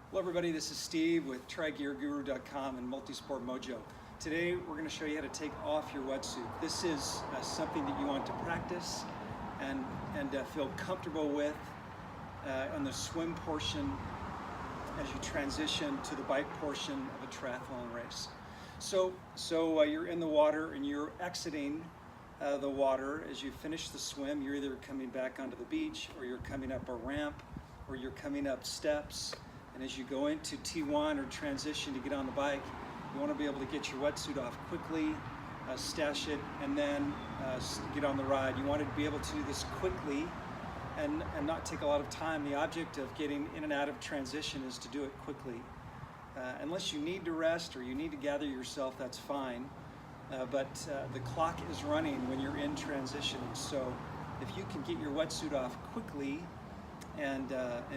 Hello everybody, this is Steve with TryGearGuru.com and Multisport Mojo. Today we're going to show you how to take off your wetsuit. This is something that you want to practice and feel comfortable with on the swim portion as you transition to the bike portion of a triathlon race. So you're in the water and you're exiting the water as you finish the swim. You're either coming back onto the beach, or you're coming up a ramp, or you're coming up steps. And as you go into T1 or transition to get on the bike, you want to be able to get your wetsuit off quickly, stash it, and then get on the ride. You want to be able to do this quickly and not take a lot of time. The object of getting in and out of transition is to do it quickly. Unless you need to rest or you need to gather yourself, that's fine. But the clock is running when you're in transition. So if you can get your wetsuit off quickly, and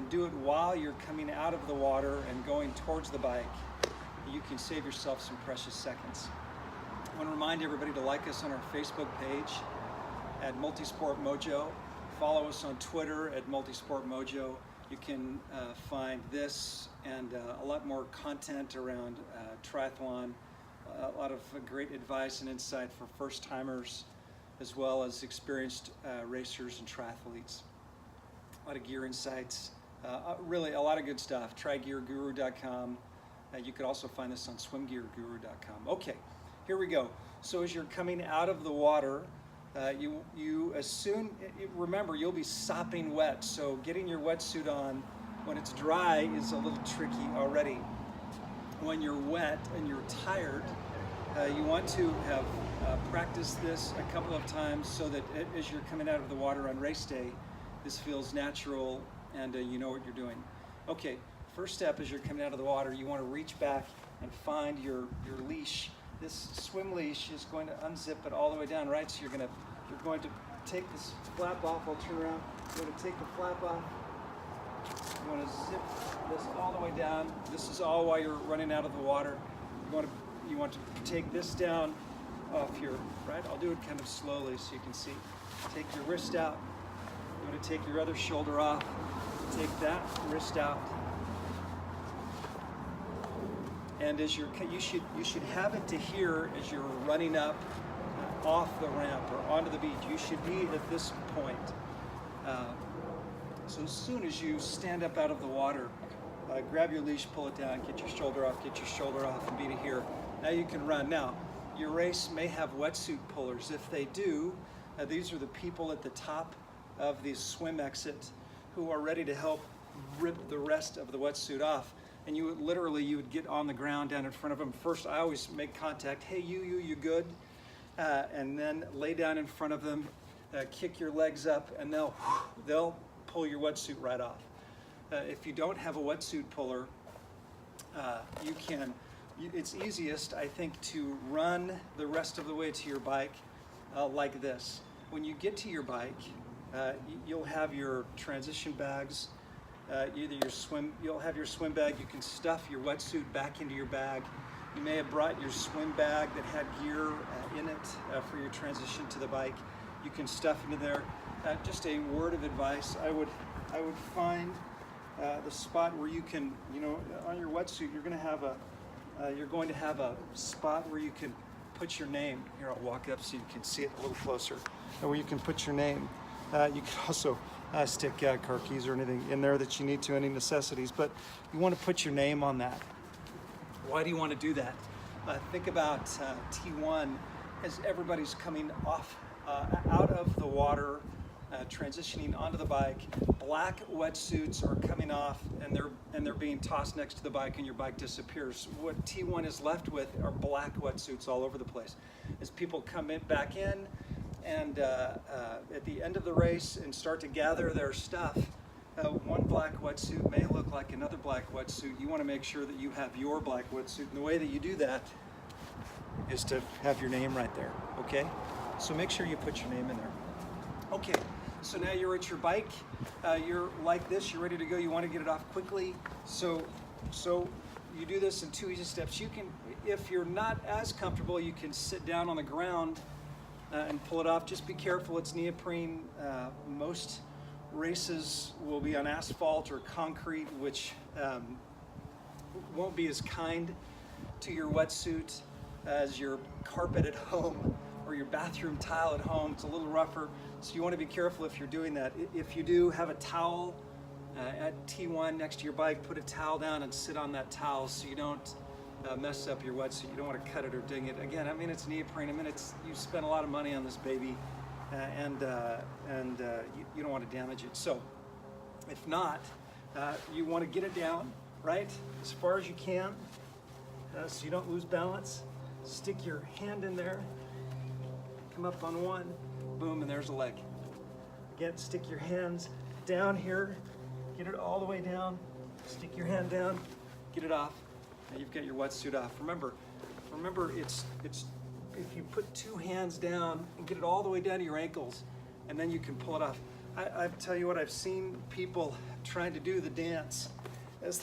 do it while you're coming out of the water and going towards the bike, you can save yourself some precious seconds. I want to remind everybody to like us on our Facebook page at Multisport Mojo. Follow us on Twitter at Multisport Mojo. You can find this and a lot more content around triathlon, a lot of great advice and insight for first-timers as well as experienced racers and triathletes. A lot of gear insights, really a lot of good stuff. TryGearGuru.com. You could also find this on SwimGearGuru.com. Okay, here we go. So as you're coming out of the water, remember you'll be sopping wet. So getting your wetsuit on when it's dry is a little tricky already. When you're wet and you're tired, you want to have practiced this a couple of times so that as you're coming out of the water on race day, this feels natural and you know what you're doing. Okay, first step as you're coming out of the water, you want to reach back and find your leash. This swim leash is going to unzip it all the way down, right? So you're going to take this flap off. I'll turn around. You're going to take the flap off. You want to zip this all the way down. This is all while you're running out of the water. You want to take this down off your, right? I'll do it kind of slowly so you can see. Take your wrist out. You want to take your other shoulder off, take that wrist out, and as you should have it to here as you're running up off the ramp or onto the beach. You should be at this point. So as soon as you stand up out of the water, grab your leash, pull it down, get your shoulder off, and be to here. Now you can run. Now, your race may have wetsuit pullers. If they do, these are the people at the top of the swim exit who are ready to help rip the rest of the wetsuit off. And you would get on the ground down in front of them. First, I always make contact. Hey, you good? And then lay down in front of them, kick your legs up, and they'll pull your wetsuit right off. If you don't have a wetsuit puller, it's easiest, I think, to run the rest of the way to your bike like this. When you get to your bike, you'll have your transition bags, you'll have your swim bag. You can stuff your wetsuit back into your bag. You may have brought your swim bag that had gear in it for your transition to the bike. You can stuff into there. Just a word of advice, I would find the spot where you can, on your wetsuit, you're going to have a spot where you can put your name. Here, I'll walk up so you can see it a little closer. Where you can put your name. You can also stick car keys or anything in there that you need to, any necessities, but you want to put your name on that. Why do you want to do that? Think about T1 as everybody's coming off, out of the water, transitioning onto the bike. Black wetsuits are coming off and they're being tossed next to the bike and your bike disappears. What T1 is left with are black wetsuits all over the place. As people come back in, and at the end of the race and start to gather their stuff, one black wetsuit may look like another black wetsuit. You want to make sure that you have your black wetsuit, and the way that you do that is to have your name right there, okay? So make sure you put your name in there. Okay, so now you're at your bike, you're like this, you're ready to go, you want to get it off quickly, so you do this in 2 easy steps. You can, if you're not as comfortable, you can sit down on the ground and pull it off. Just be careful, it's neoprene. Most races will be on asphalt or concrete, which won't be as kind to your wetsuit as your carpet at home or your bathroom tile at home. It's a little rougher, so you want to be careful if you're doing that. If you do, have a towel at T1 next to your bike. Put a towel down and sit on that towel so you don't mess up your wetsuit. You don't want to cut it or ding it. Again, I mean, it's neoprene. I mean, you spent a lot of money on this baby, and you don't want to damage it. So if not, you want to get it down, right, as far as you can, so you don't lose balance. Stick your hand in there, come up on one, boom, and there's a leg. Again, stick your hands down here, get it all the way down, stick your hand down, get it off, and you've got your wetsuit off. Remember, it's if you put two hands down and get it all the way down to your ankles, and then you can pull it off. I tell you what, I've seen people trying to do the dance as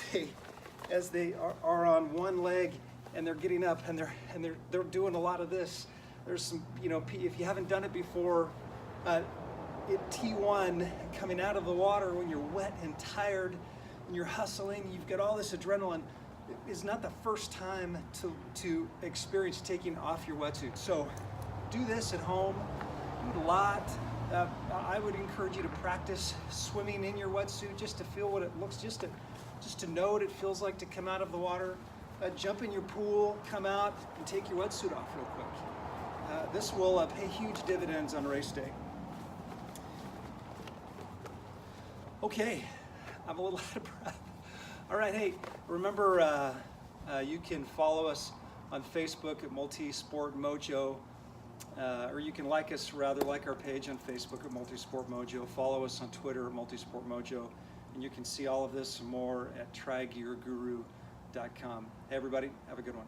they are on one leg and they're getting up and they're doing a lot of this. There's some, if you haven't done it before, at T1, coming out of the water when you're wet and tired and you're hustling, you've got all this adrenaline. It's not the first time to experience taking off your wetsuit. So do this at home, do it a lot. I would encourage you to practice swimming in your wetsuit just to feel what it looks, just to know what it feels like to come out of the water. Jump in your pool, come out, and take your wetsuit off real quick. This will pay huge dividends on race day. Okay, I'm a little out of breath. All right, hey, remember you can follow us on Facebook at Multisport Mojo, or you can like our page on Facebook at Multisport Mojo. Follow us on Twitter at Multisport Mojo, and you can see all of this and more at trigearguru.com. Hey everybody, have a good one.